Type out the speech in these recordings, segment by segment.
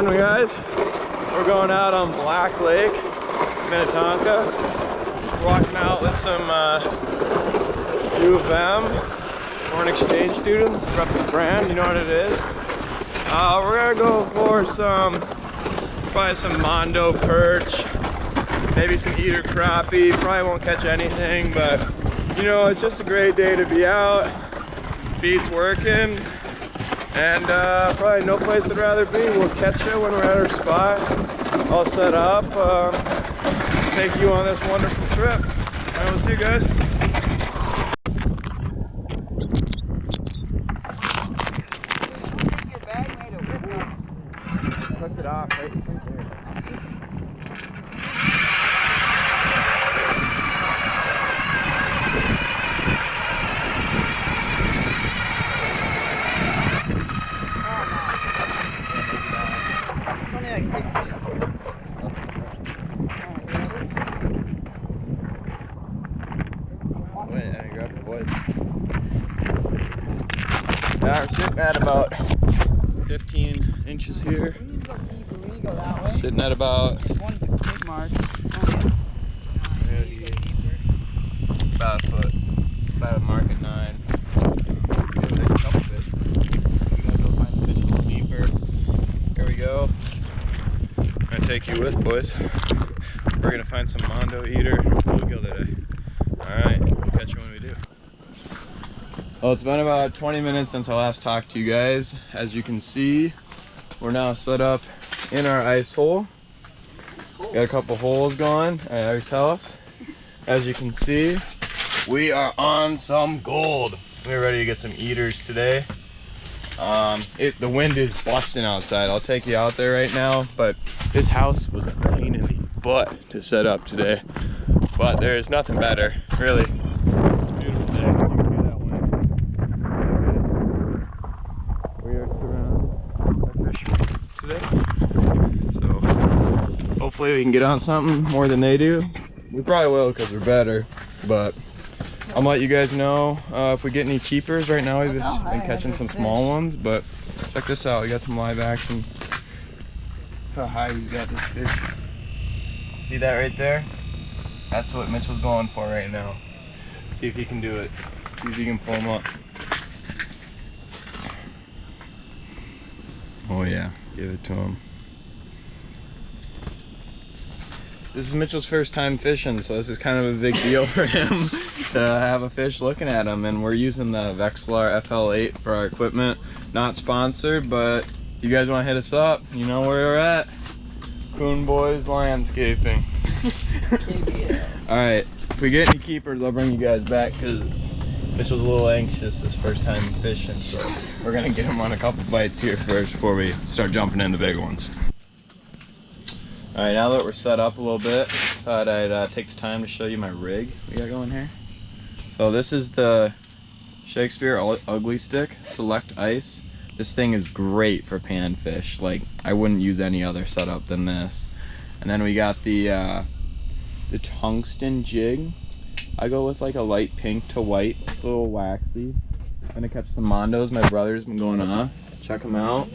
Morning, guys. We're going out on Black Lake, Minnetonka. We're walking out with some U of M foreign exchange students. Rep the brand, you know what it is. We're gonna go for probably some Mondo perch, maybe some eater crappie. Probably won't catch anything, but you know, it's just a great day to be out. Beats working, and probably no place I'd rather be. We'll catch you when we're at our spot, all set up. Take you on this wonderful trip. All right, we'll see you guys. Your bag made it with us. I hooked it off right there. It's only like 15. Wait, I grabbed the boys. We're sitting at about 15 inches here. We need to go deeper. We need to go that way. Sitting at about One big mark. about a foot. About a mark at 9. There's a couple fish. We gotta go find the fish a little deeper. Here we go. I'm gonna take you with, boys. We're gonna find some Mondo eater bluegill today. Alright, we'll catch you when we do. Well, it's been about 20 minutes since I last talked to you guys. As you can see, we're now set up in our ice hole. Got a couple holes going at Ice House. As you can see, we are on some gold. We're ready to get some eaters today. The wind is busting outside. I'll take you out there right now, but this house was a pain in the butt to set up today. But there is nothing better, really. It's a beautiful day. You can hear that wind. We are surrounded by fishermen today. So hopefully we can get on something more than they do. We probably will because we're better, but I'll let you guys know if we get any keepers. Right now we've just been catching some small ones, but check this out. We got some live action. Look how high he's got this fish. See that right there? That's what Mitchell's going for right now. See if he can do it. See if he can pull him up. Oh yeah, give it to him. This is Mitchell's first time fishing, so this is kind of a big deal for him to have a fish looking at him. And we're using the Vexilar FL8 for our equipment. Not sponsored, but if you guys want to hit us up, you know where we're at. Coon Boys Landscaping. Alright, if we get any keepers, I'll bring you guys back because Mitchell's a little anxious this first time fishing, so we're going to get him on a couple bites here first before we start jumping in the big ones. Alright, now that we're set up a little bit, thought I'd take the time to show you my rig we got going here. So this is the Shakespeare Ugly Stick Select Ice. This thing is great for panfish. Like, I wouldn't use any other setup than this. And then we got the tungsten jig. I go with like a light pink to white, a little waxy. I'm gonna catch some Mondos. My brother's been going off. Check them out.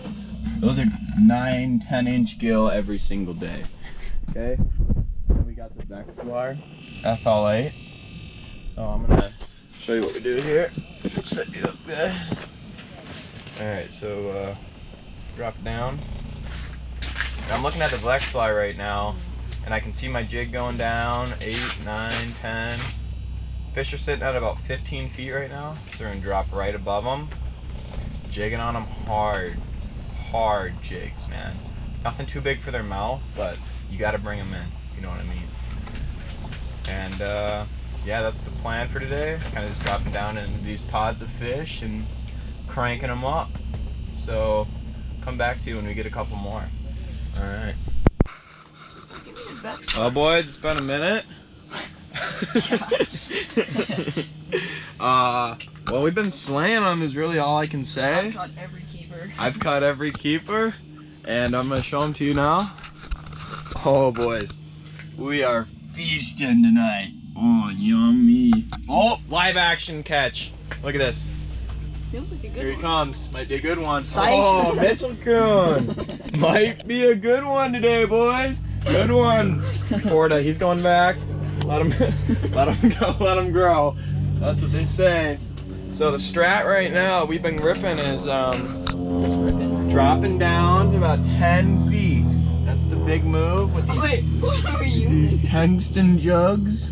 Those are 9-10 inch gill every single day. Okay. Then we got the Vexilar FL8. So I'm gonna show you what we do here. Set you up there. Alright, so drop down. I'm looking at the Vexilar right now, and I can see my jig going down 8, 9, 10. Fish are sitting at about 15 feet right now, so they're gonna drop right above them. Jigging on them hard jigs, man. Nothing too big for their mouth, but you gotta bring them in, you know what I mean. And yeah, that's the plan for today. Kind of just dropping down into these pods of fish and cranking them up. So come back to you when we get a couple more. Alright. Well, boys, it's been a minute. Well, we've been slaying them is really all I can say. I've caught every keeper. I've caught every keeper, and I'm gonna show them to you now. Oh, boys, we are feasting tonight. Oh, yummy. Oh, live action catch. Look at this. Feels like a good Here he one. comes. Might be a good one. Psych. Oh, Mitchell Coon. Might be a good one today, boys. Good one. Florida, he's going back. Let him go, let him grow. That's what they say. So the strat right now we've been ripping is dropping down to about 10 feet. That's the big move with these, Wait, what are we using? these tungsten jugs.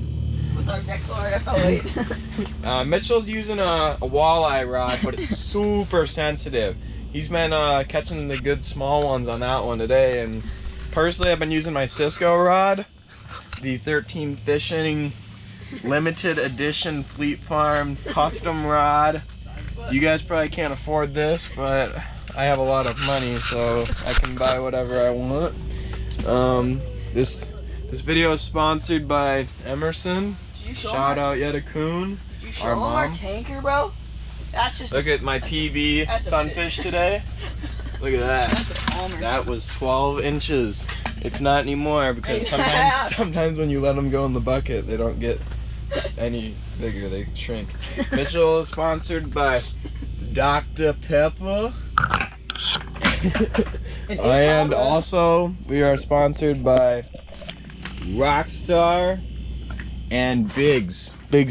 With our Dexlar. Oh, wait. Mitchell's using a walleye rod, but it's super sensitive. He's been catching the good small ones on that one today, and personally I've been using my Cisco rod, the 13 Fishing limited edition Fleet Farm custom rod. You guys probably can't afford this, but I have a lot of money, so I can buy whatever I want. This video is sponsored by Emerson. Shout out Yetta Coon. Did you show him our tanker, bro? That's just. Look at my PB sunfish today. Look at that. That's a palmer. That was 12 inches. It's not anymore because sometimes when you let them go in the bucket, they don't get any bigger. They shrink. Mitchell is sponsored by Dr. Pepper. And also, we are sponsored by Rockstar and Big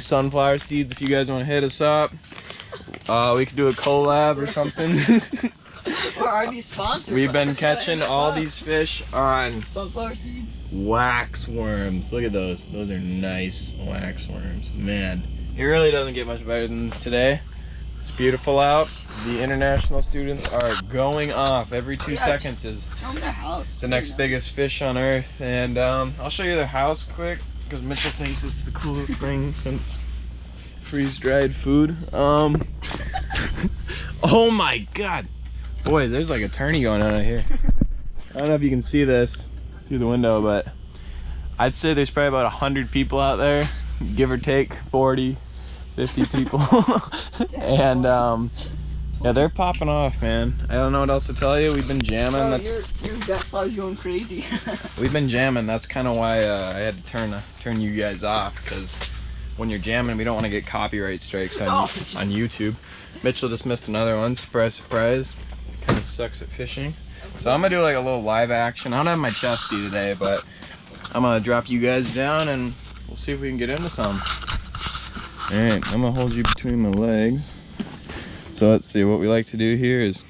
Sunflower Seeds. If you guys want to hit us up, we could do a collab or something. We're already sponsored. We've been catching all these fish on sunflower seeds. Wax worms. Look at those. Those are nice wax worms. Man, it really doesn't get much better than today. It's beautiful out. The international students are going off. Every 2 seconds is Show me their house. the next biggest fish on earth. And I'll show you their house quick because Mitchell thinks it's the coolest thing since freeze-dried food. Oh my god. Boy, there's like a tourney going on out here. I don't know if you can see this through the window, but I'd say there's probably about 100 people out there, give or take 40, 50 people. And yeah, they're popping off, man. I don't know what else to tell you. We've been jamming. Bro, That's your Dexlar's going crazy. we've been jamming. That's kind of why I had to turn you guys off, because when you're jamming, we don't want to get copyright strikes on YouTube. Mitchell just missed another one. Surprise, surprise. Kind of sucks at fishing. So I'm gonna do like a little live action. I don't have my chesty today, but I'm gonna drop you guys down and we'll see if we can get into some. All right, I'm gonna hold you between my legs. So let's see, what we like to do here is,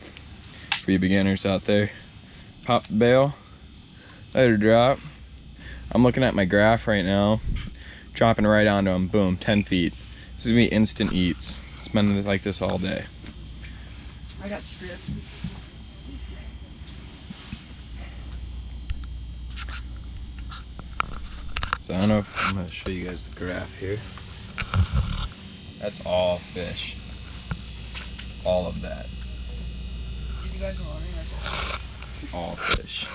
for you beginners out there, pop the bail, let her drop. I'm looking at my graph right now, dropping right onto them, boom, 10 feet. This is gonna be instant eats. It's been like this all day. I got stripped. So I don't know if I'm gonna show you guys the graph here. That's all fish. All of that. If you guys are wondering, that's All fish.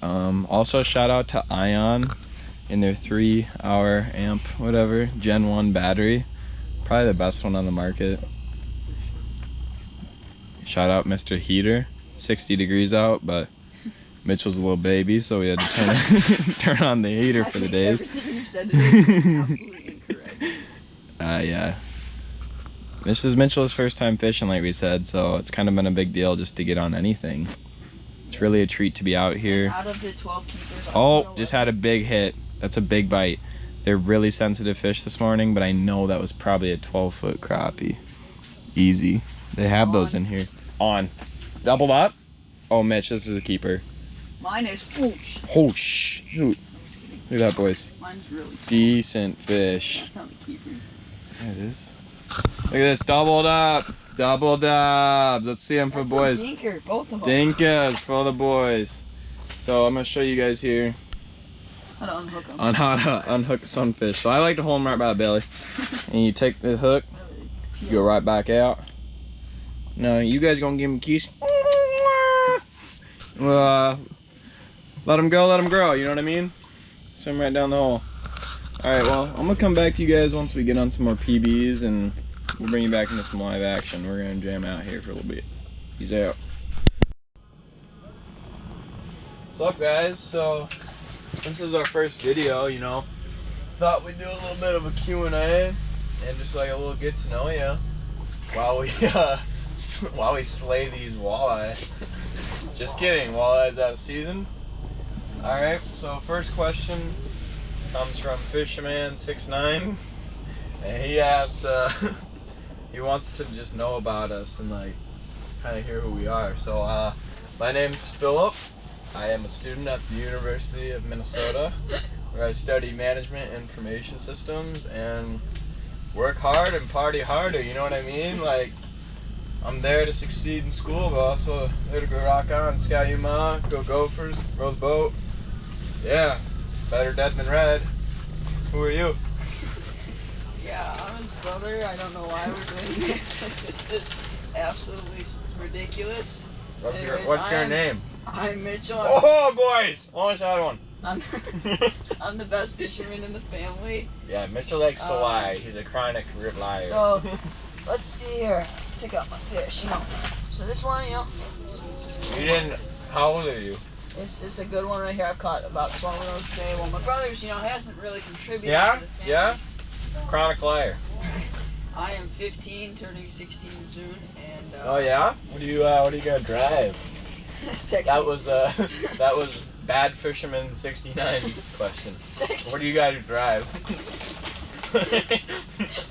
Also shout out to Ion in their 3-hour amp, whatever, Gen 1 battery. Probably the best one on the market. Shout out Mr. Heater. 60 degrees out, but Mitchell's a little baby, so we had to turn on the heater for the day. Everything you said today is absolutely incorrect. Yeah. This is Mitchell's first time fishing, like we said, so it's kind of been a big deal just to get on anything. It's really a treat to be out here. Out of the 12 keepers, Oh, just had a big hit. That's a big bite. They're really sensitive fish this morning, but I know that was probably a 12-foot crappie. Easy. They have those in here. On. Doubled up. Oh, Mitch, this is a keeper. Mine is whoosh. Oh, shoot. Look at that, boys. Mine's really small. Decent fish. That's not a keeper. There it is. Look at this. Doubled up. Double dubs. Let's see them for boys. A dinker, both of them. Dinkas for the boys. So I'm going to show you guys here How to unhook them. on how to unhook a sunfish. So I like to hold them right by the belly. And you take the hook, you go right back out. Now you guys gonna give him a kiss. Let him go, let him grow, you know what I mean? Swim right down the hole. Alright, well, I'm gonna come back to you guys once we get on some more PBs and we'll bring you back into some live action. We're gonna jam out here for a little bit. Peace out. What's up, guys? So this is our first video, you know. Thought we'd do a little bit of a Q&A. and just like a little get to know you while we while we slay these walleye. Just kidding, walleye's out of season. All right, so first question comes from Fisherman69, and he asks, he wants to just know about us and like kind of hear who we are. So my name's Philip. I am a student at the University of Minnesota, where I study management information systems and work hard and party harder, you know what I mean? Like, I'm there to succeed in school, but also there to go rock on, sky Yuma, go Gophers, row the boat. Yeah, better dead than red. Who are you? Yeah, I'm his brother. I don't know why we're doing this. This is just absolutely ridiculous. What's Anyways, your name? I'm Mitchell. Oh, boys! Almost had one. I'm the best fisherman in the family. Yeah, Mitchell likes to lie. He's a chronic liar. So, let's see here. Pick up my fish, you know. So this one, you know. You didn't. How old are you? This is a good one right here. I've caught about 12 of those today. Well, my brother's, you know, hasn't really contributed Yeah? to the family. Yeah? Chronic liar. I am 15, turning 16 soon, and Oh yeah? What do you gotta drive? sexy. That was Bad Fisherman 69's question. Sexy. What do you guys drive?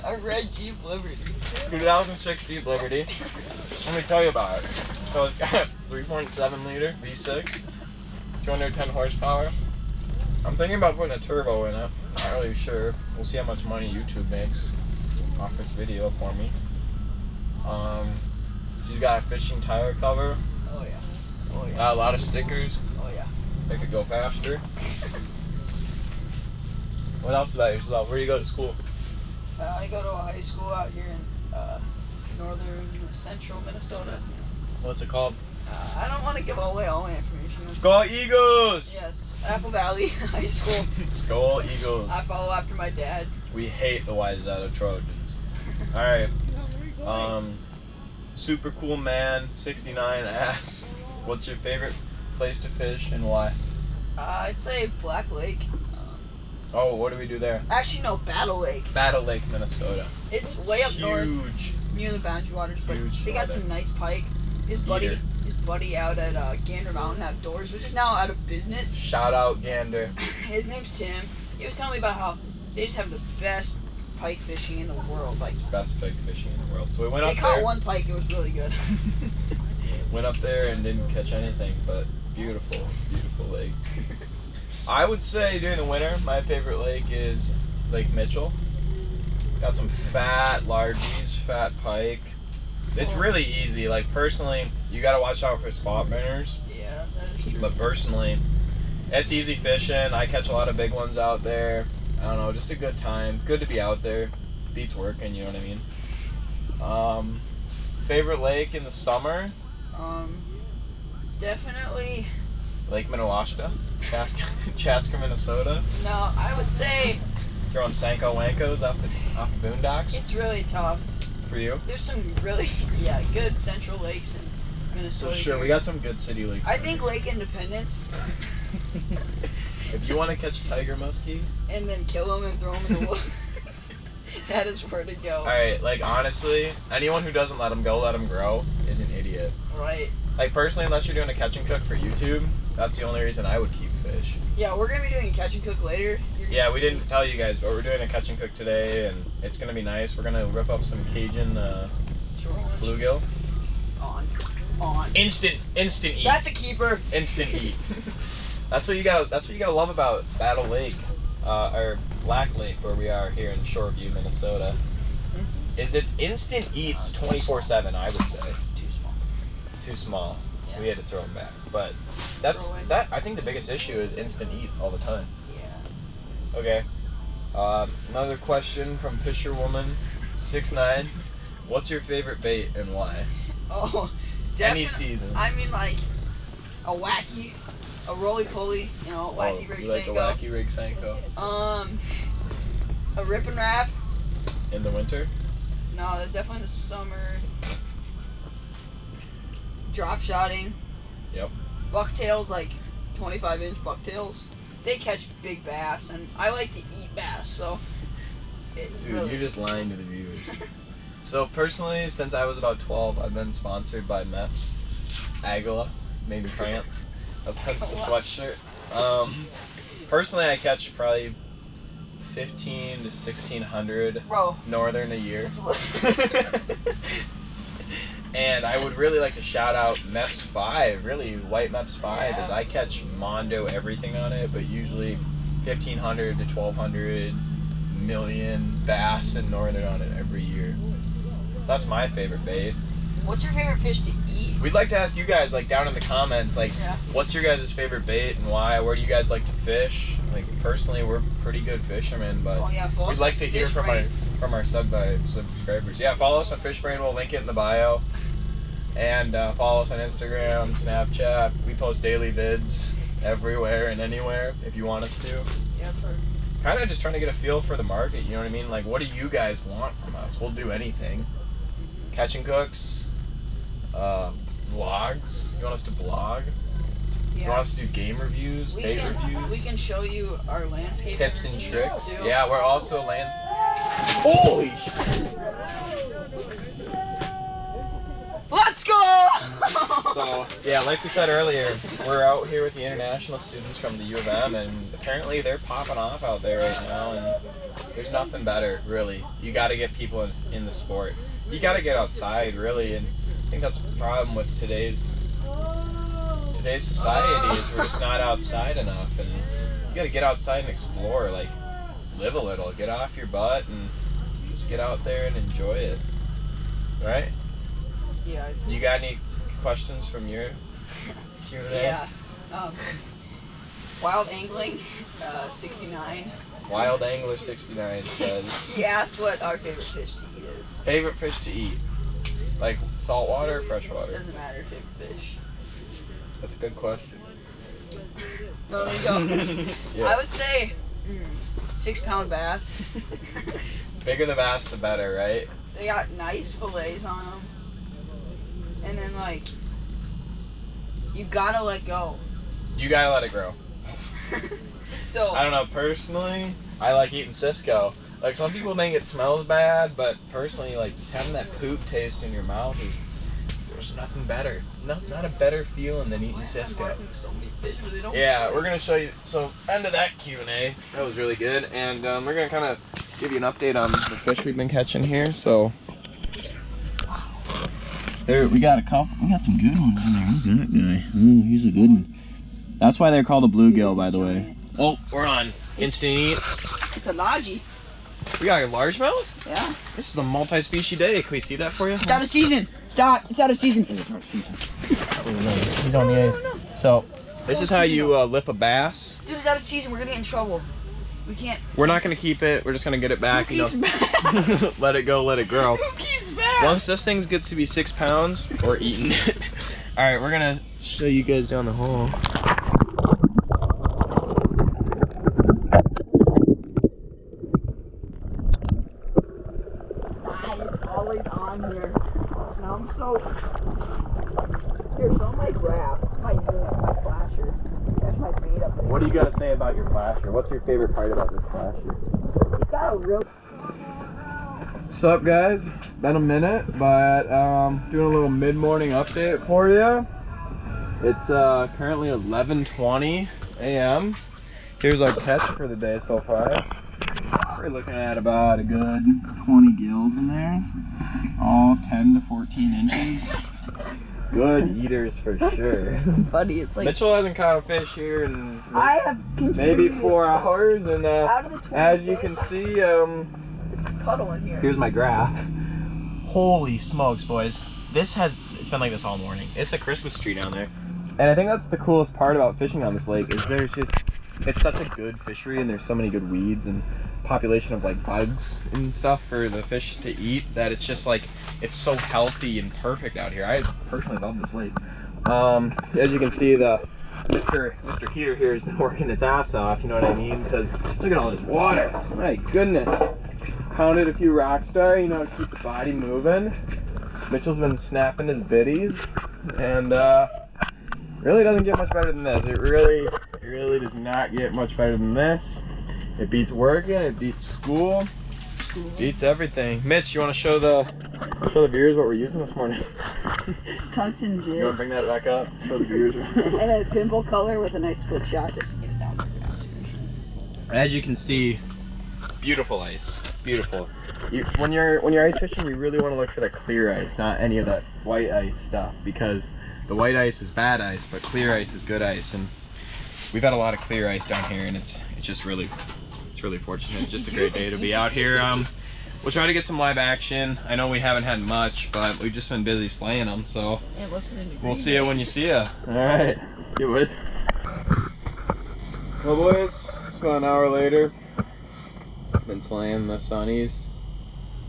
A red Jeep Liberty. 2006 Jeep Liberty. Let me tell you about it. So it's got 3.7 liter V6, 210 horsepower. I'm thinking about putting a turbo in it. Not really sure. We'll see how much money YouTube makes off this video for me. She's got a fishing tire cover. Oh yeah. Oh yeah. Got a lot of stickers. Oh yeah. Make it go faster. What else about yourself? Where do you go to school? I go to a high school out here in northern central Minnesota. What's it called? I don't want to give away all my information. Go Eagles! Yes, Apple Valley High School. Go Eagles. I follow after my dad. We hate the Wayzata Trojans. Alright. Super cool man 69 asks, what's your favorite place to fish and why? I'd say Black Lake. Oh, what do we do there? Actually, no, Battle Lake. Battle Lake, Minnesota. It's way up north, Huge. near the Boundary Waters, but Huge they got water. some nice pike. His buddy out at Gander Mountain Outdoors, which is now out of business. Shout out Gander. His name's Tim. He was telling me about how they just have the best pike fishing in the world. Like, Best pike fishing in the world. So we went they up caught there. one pike. It was really good. Went up there and didn't catch anything, but beautiful, beautiful lake. I would say during the winter, my favorite lake is Lake Mitchell. Got some fat largies, fat pike. It's really easy. Like, personally, you gotta watch out for spot burners. Yeah, that is true. But personally, it's easy fishing. I catch a lot of big ones out there. I don't know, just a good time. Good to be out there. Beats working, you know what I mean? Favorite lake in the summer? Definitely. Lake Minnewaska, Chaska, Minnesota. No, I would say Throwing Sanko Wankos off the boondocks it's really tough. for you. There's some really, good central lakes in Minnesota. For sure, here. we got some good city lakes. I think Lake Independence, If you want to catch tiger muskie, and then kill them and throw them in the woods. That is where to go. alright, like honestly, anyone who doesn't let them go, let them grow, is an idiot. Right. Like personally, unless you're doing a catch and cook for YouTube, that's the only reason I would keep fish. Yeah, we're gonna be doing a catch and cook later. You're gonna Yeah, we see- didn't tell you guys, but we're doing a catch and cook today, and it's gonna be nice. We're gonna rip up some Cajun bluegill. On. Instant eat. That's a keeper. Instant eat. That's what you gotta love about Battle Lake, or Black Lake, where we are here in Shoreview, Minnesota. Is it's instant eats 24/7. I would say Too small. too small. Yeah. We had to throw them back, but Throw in. I think the biggest issue is instant eats all the time. Yeah. Okay. Another question from Fisherwoman69. What's your favorite bait and why? Oh, Any definitely. season. I mean, like a wacky, a roly-poly, wacky rig You like a Sanko. wacky rig Sanko A rip and wrap. in the winter? No, they're definitely in the summer. Drop shotting. Yep. Bucktails, like 25-inch bucktails. They catch big bass, and I like to eat bass, so Dude, really you're just lying to the viewers. So personally, since I was about 12, I've been sponsored by MEPS, Agala, made in France. That's the sweatshirt. Personally, I catch probably 15 to 1600 northern a year. And I would really like to shout out MEPS 5, really white MEPS 5, as I catch mondo everything on it, but usually 1500 to 1200 million bass and northern on it every year. So that's my favorite bait. What's your favorite fish to eat? We'd like to ask you guys, like, down in the comments, like, what's your guys' favorite bait and why? Where do you guys like to fish? Like, personally, we're pretty good fishermen, but we'd like to hear from our subscribers. Yeah, follow us on FishBrain. We'll link it in the bio. And follow us on Instagram, Snapchat. We post daily vids everywhere and anywhere if you want us to. Yeah, sir. Kind of just trying to get a feel for the market, you know what I mean? Like, what do you guys want from us? We'll do anything. Catch and cooks, vlogs. You want us to blog? Yeah. You want us to do game reviews, bait reviews? We can show you our landscape tips and tricks. too. Yeah, we're also Holy shit! Let's go! So, yeah, like we said earlier, we're out here with the international students from the U of M, and apparently they're popping off out there right now, and there's nothing better, really. You got to get people in the sport. You got to get outside, really, and I think that's the problem with today's society is we're just not outside enough, and you got to get outside and explore, like, live a little, get off your butt, and just get out there and enjoy it, right? Yeah. You got any questions from your Q&A? Yeah. Wild angling, 69. Wild Angler 69 says. He asked what our favorite fish to eat is. Favorite fish to eat? Like saltwater or freshwater? Doesn't matter, favorite fish. That's a good question. Well, there you go. Yeah. I would say 6-pound bass. Bigger the bass, the better, right? They got nice fillets on them. And then, like, you gotta let go. You gotta let it grow. So I don't know, personally, I like eating Cisco. Like, some people think it smells bad, but personally, like, just having that poop taste in your mouth there's nothing better. Not a better feeling than eating Cisco. Yeah, we're gonna show you. So, end of that Q&A. That was really good, and we're gonna kind of give you an update on the fish we've been catching here. So, there we got a couple. We got some good ones in there. Who's that guy? Ooh, he's a good one. That's why they're called a bluegill, by the way. Oh, we're on instant eat. It's a lodgy. We got a largemouth? Yeah. This is a multi-species day. Can we see that for you? It's out of season. Stop. It's out of season. He's on the ice. So, this is how you lip a bass. Dude, it's out of season. We're gonna get in trouble. We can't. We're not gonna keep it. We're just gonna get it back. Who keeps bass? Let it go. Let it grow. Who keeps bass? Once this thing gets to be 6 pounds, we're eating it. All right, we're gonna show you guys down the hole. Always on here. Now I'm so. Here, show my graph. My flasher. That's my bait up there. What do you got to say about your flasher? What's your favorite part about this flasher? It's got a real. What's up, guys? Been a minute, but doing a little mid-morning update for you. It's currently 11:20 a.m. Here's our catch for the day so far. We're looking at about a good 20 gills in there, all 10 to 14 inches. Good eaters for sure. Buddy, it's like. Mitchell hasn't caught a fish here in I have maybe 4 hours, and out of the as you can see, it's puddle in here. here's my graph. Holy smokes, boys! It's been like this all morning. It's a Christmas tree down there, and I think that's the coolest part about fishing on this lake is it's such a good fishery, and there's so many good weeds and population of like bugs and stuff for the fish to eat that it's just like it's so healthy and perfect out here. I personally love this lake. As you can see, the Mr. Heater here has been working his ass off, you know what I mean? Because look at all this water. My goodness. Pounded a few Rockstar, you know, to keep the body moving. Mitchell's been snapping his biddies, and really doesn't get much better than this. It really does not get much better than this. It beats working, it beats school. cool. Beats everything. Mitch, you want to show the viewers what we're using this morning? Tux and You want jib. to bring that back up? Show the viewers. And a pimple color with a nice split shot just to get it down. As you can see, beautiful ice. Beautiful. When you're ice fishing, you really want to look for the clear ice, not any of that white ice stuff, because the white ice is bad ice, but clear ice is good ice. And we've had a lot of clear ice down here, and it's just really fortunate. Just a great day to be out here. We'll try to get some live action. I know we haven't had much, but we've just been busy slaying them, so we'll see you when you see ya. All right, see you, boys. Well, boys, it's about an hour later. Been slaying the sunnies.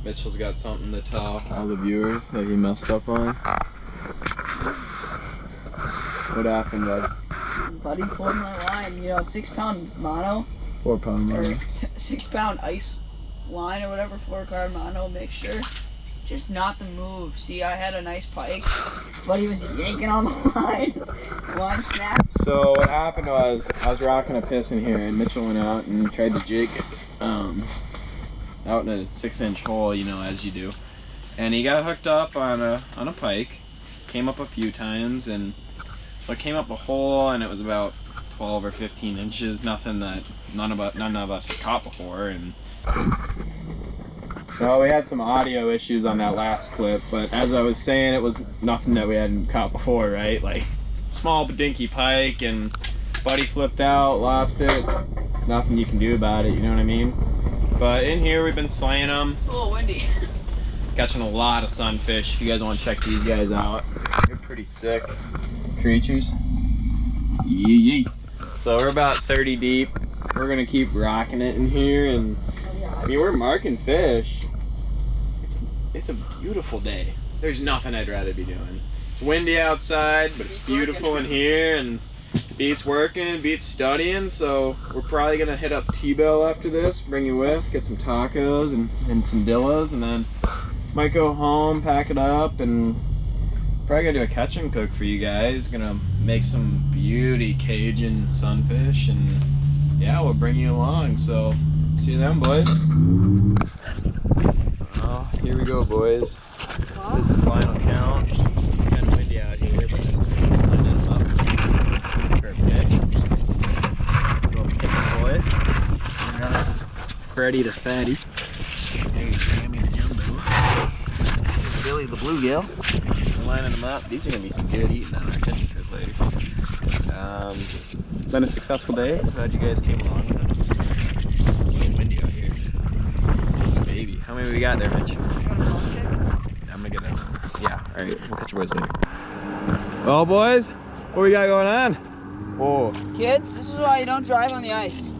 Mitchell's got something to tell all the viewers that he messed up on. What happened, bud? Buddy pulled my line, 6-pound mono. 4-pound mono. Or 6-pound ice line or whatever, 4-card mono mixture. Just not the move. See, I had a nice pike, but he was yanking on the line. Line snapped. So what happened was, I was rocking a piss in here, and Mitchell went out and tried to jig it out in a 6-inch hole, as you do. And he got hooked up on a pike. Came up a few times, and it came up a hole, and it was about 12 or 15 inches. Nothing that none of us had caught before. And so we had some audio issues on that last clip, but as I was saying, it was nothing that we hadn't caught before, right? Like small dinky pike, and buddy flipped out, lost it. Nothing you can do about it, you know what I mean? But in here we've been slaying them. It's a little windy. Catching a lot of sunfish. If you guys want to check these guys out, they're pretty sick creatures. Yee. So we're about 30 deep. We're gonna keep rocking it in here, and I mean, we're marking fish. It's a beautiful day. There's nothing I'd rather be doing. It's windy outside, but it's beautiful in here, and beats working, beats studying. So we're probably gonna hit up T-Bell after this, bring you with, get some tacos and some dillas, and then might go home, pack it up, and probably gonna do a catch and cook for you guys. Gonna make some beauty Cajun sunfish, and yeah, we'll bring you along. So see you then, boys. Well, here we go, boys. This is the final count. Kind of windy out here, but it's lining up. Perfect. Go boys. And this is Freddy the Fatty. There's Sammy the Jumbo. There's Billy the Bluegill. We're lining them up. These are going to be some good eating on our catch and cook later. Been a successful day. Glad you guys came along with us. It's a little windy out here. Baby. How many we got there, Mitch? I'm going to get it. Yeah. Alright. We'll catch you boys later. Well, boys, what we got going on? Oh. Kids, this is why you don't drive on the ice.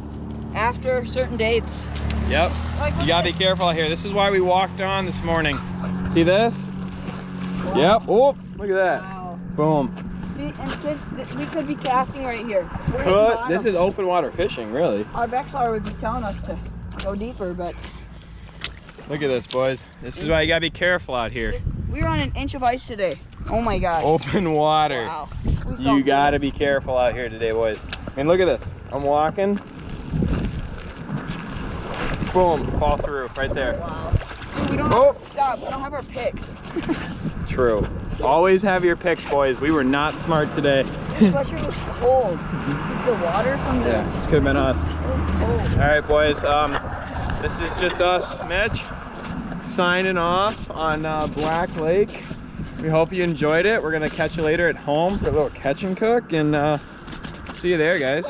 After certain dates. Yep. You gotta be careful out here. This is why we walked on this morning. See this? Wow. Yep. Oh, look at that. Wow. Boom. See, and kids, we could be casting right here. This is open water fishing, really. Our Vexlar would be telling us to go deeper, but... Look at this, boys. This is why you gotta be careful out here. We were on an inch of ice today. Oh my gosh. Open water. Wow. You gotta be careful out here today, boys. I mean, look at this. I'm walking. Boom, fall through right there. Wow. Dude, we don't stop. We don't have our picks. True. Always have your picks, boys. We were not smart today. This sweatshirt looks cold. Is the water from the... Yeah, this could have been us. It looks cold. All right, boys. This is just us, Mitch, signing off on Black Lake. We hope you enjoyed it. We're gonna catch you later at home for a little catch and cook, and see you there, guys.